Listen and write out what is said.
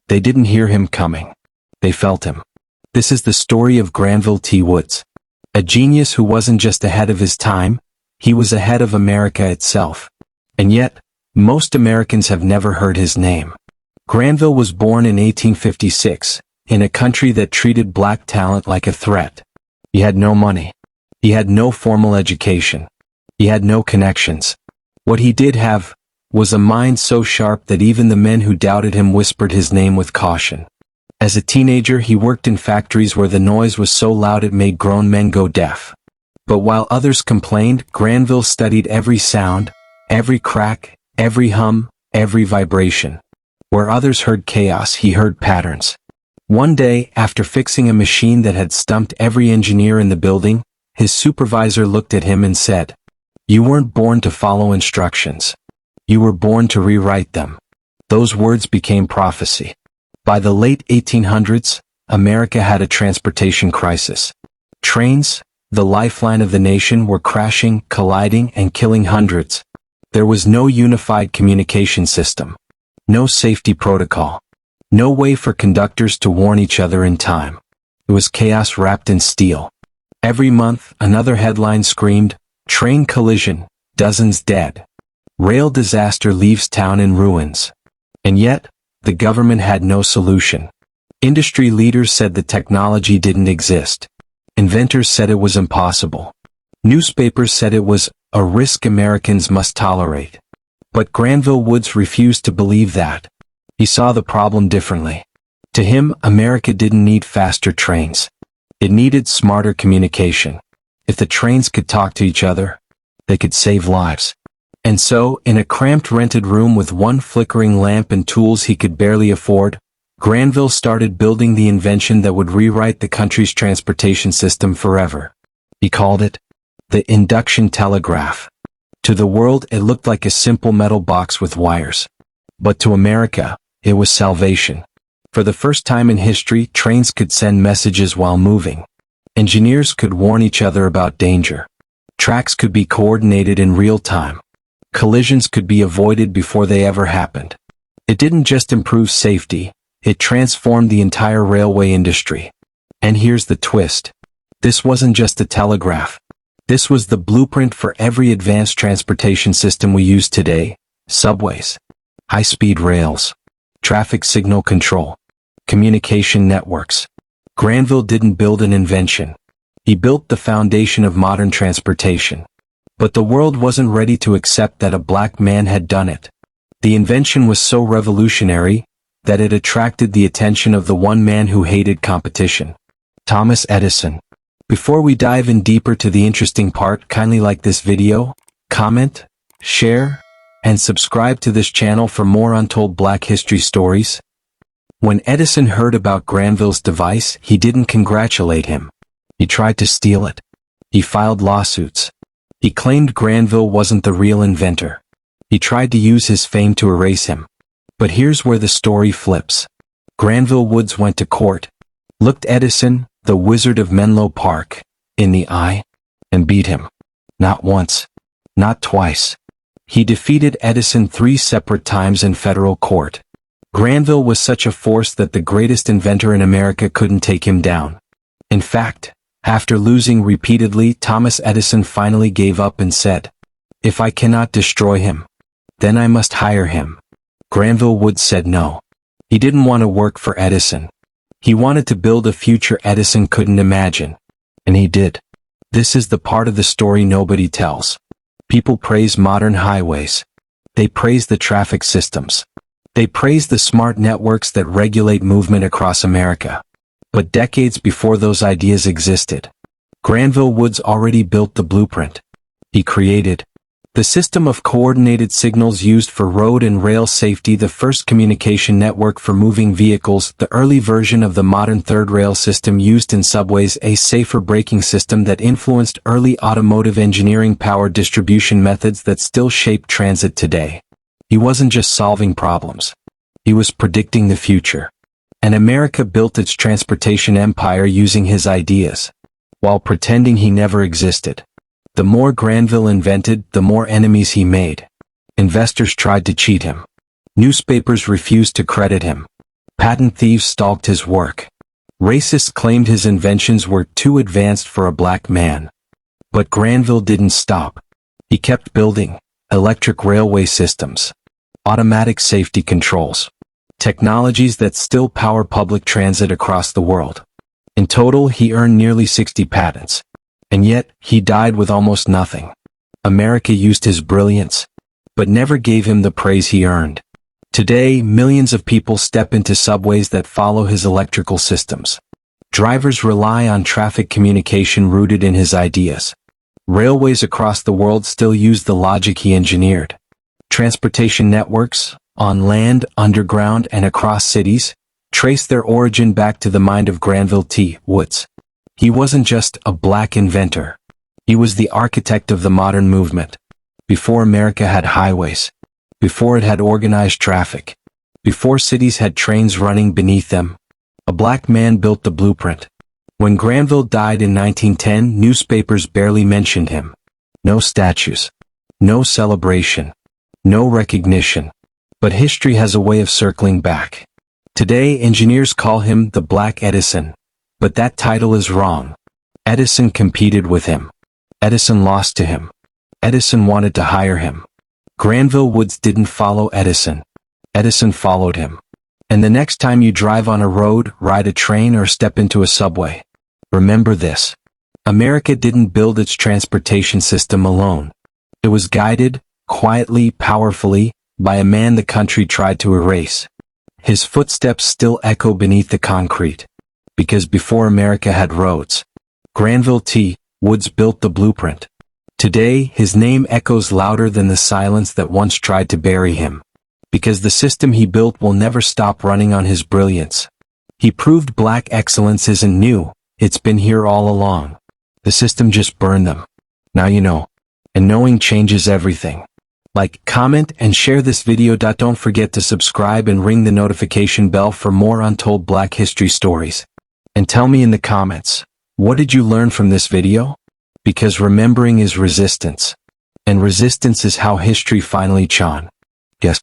They didn't hear him coming. They felt him. This is the story of Granville T Woods. A genius who wasn't just ahead of his time, he was ahead of America itself. And yet, most Americans have never heard his name. Granville was born in 1856, in a country that treated black talent like a threat. He had no money. He had no formal education. He had no connections. What he did have was a mind so sharp that even the men who doubted him whispered his name with caution. As a teenager, he worked in factories where the noise was so loud it made grown men go deaf. But while others complained, Granville studied every sound, every crack, every hum, every vibration. Where others heard chaos, he heard patterns. One day, after fixing a machine that had stumped every engineer in the building, his supervisor looked at him and said, "You weren't born to follow instructions. You were born to rewrite them." Those words became prophecy. By the late 1800s, America had a transportation crisis. Trains, the lifeline of the nation, were crashing, colliding, and killing hundreds. There was no unified communication system. No safety protocol. No way for conductors to warn each other in time. It was chaos wrapped in steel. Every month, another headline screamed, "Train collision, dozens dead. Rail disaster leaves town in ruins." And yet, the government had no solution. Industry leaders said the technology didn't exist. Inventors said it was impossible. Newspapers said it was a risk Americans must tolerate. But Granville Woods refused to believe that. He saw the problem differently. To him, America didn't need faster trains. It needed smarter communication. If the trains could talk to each other, they could save lives. And so, in a cramped rented room with one flickering lamp and tools he could barely afford, Granville started building the invention that would rewrite the country's transportation system forever. He called it the induction telegraph. To the world, it looked like a simple metal box with wires. But to America, it was salvation. For the first time in history, trains could send messages while moving. Engineers could warn each other about danger. Tracks could be coordinated in real time. Collisions could be avoided before they ever happened. It didn't just improve safety, it transformed the entire railway industry. And here's the twist. This wasn't just a telegraph. This was the blueprint for every advanced transportation system we use today: subways, high-speed rails, traffic signal control, communication networks. Granville didn't build an invention. He built the foundation of modern transportation. But the world wasn't ready to accept that a black man had done it. The invention was so revolutionary that it attracted the attention of the one man who hated competition: Thomas Edison. Before we dive in deeper to the interesting part, kindly like this video, comment, share, and subscribe to this channel for more untold black history stories. When Edison heard about Granville's device, he didn't congratulate him. He tried to steal it. He filed lawsuits. He claimed Granville wasn't the real inventor. He tried to use his fame to erase him. But here's where the story flips. Granville Woods went to court, looked Edison, the Wizard of Menlo Park, in the eye, and beat him. Not once, not twice. He defeated Edison 3 separate times in federal court. Granville was such a force that the greatest inventor in America couldn't take him down. In fact, after losing repeatedly, Thomas Edison finally gave up and said, "If I cannot destroy him, then I must hire him." Granville Woods said no. He didn't want to work for Edison. He wanted to build a future Edison couldn't imagine. And he did. This is the part of the story nobody tells. People praise modern highways. They praise the traffic systems. They praise the smart networks that regulate movement across America. But decades before those ideas existed, Granville Woods already built the blueprint. He created the system of coordinated signals used for road and rail safety, the first communication network for moving vehicles, the early version of the modern third rail system used in subways, a safer braking system that influenced early automotive engineering, power distribution methods that still shape transit today. He wasn't just solving problems. He was predicting the future. And America built its transportation empire using his ideas, while pretending he never existed. The more Granville invented, the more enemies he made. Investors tried to cheat him. Newspapers refused to credit him. Patent thieves stalked his work. Racists claimed his inventions were too advanced for a black man. But Granville didn't stop. He kept building electric railway systems, automatic safety controls, technologies that still power public transit across the world. In total, he earned nearly 60 patents. And yet, he died with almost nothing. America used his brilliance, but never gave him the praise he earned. Today, millions of people step into subways that follow his electrical systems. Drivers rely on traffic communication rooted in his ideas. Railways across the world still use the logic he engineered. Transportation networks, on land, underground, and across cities, trace their origin back to the mind of Granville T Woods. He wasn't just a black inventor. He was the architect of the modern movement. Before America had highways, before it had organized traffic, before cities had trains running beneath them, a black man built the blueprint. When Granville died in 1910, newspapers barely mentioned him. No statues, no celebration, no recognition. But history has a way of circling back. Today, engineers call him the Black Edison. But that title is wrong. Edison competed with him. Edison lost to him. Edison wanted to hire him. Granville Woods didn't follow Edison. Edison followed him. And the next time you drive on a road, ride a train, or step into a subway, remember this. America didn't build its transportation system alone. It was guided, quietly, powerfully, by a man the country tried to erase. His footsteps still echo beneath the concrete. Because before America had roads, Granville T Woods built the blueprint. Today, his name echoes louder than the silence that once tried to bury him. Because the system he built will never stop running on his brilliance. He proved black excellence isn't new, it's been here all along. The system just burned them. Now you know. And knowing changes everything. Like, comment, and share this video. Don't forget to subscribe and ring the notification bell for more untold black history stories. And tell me in the comments, what did you learn from this video? Because remembering is resistance. And resistance is how history finally shone. Yes.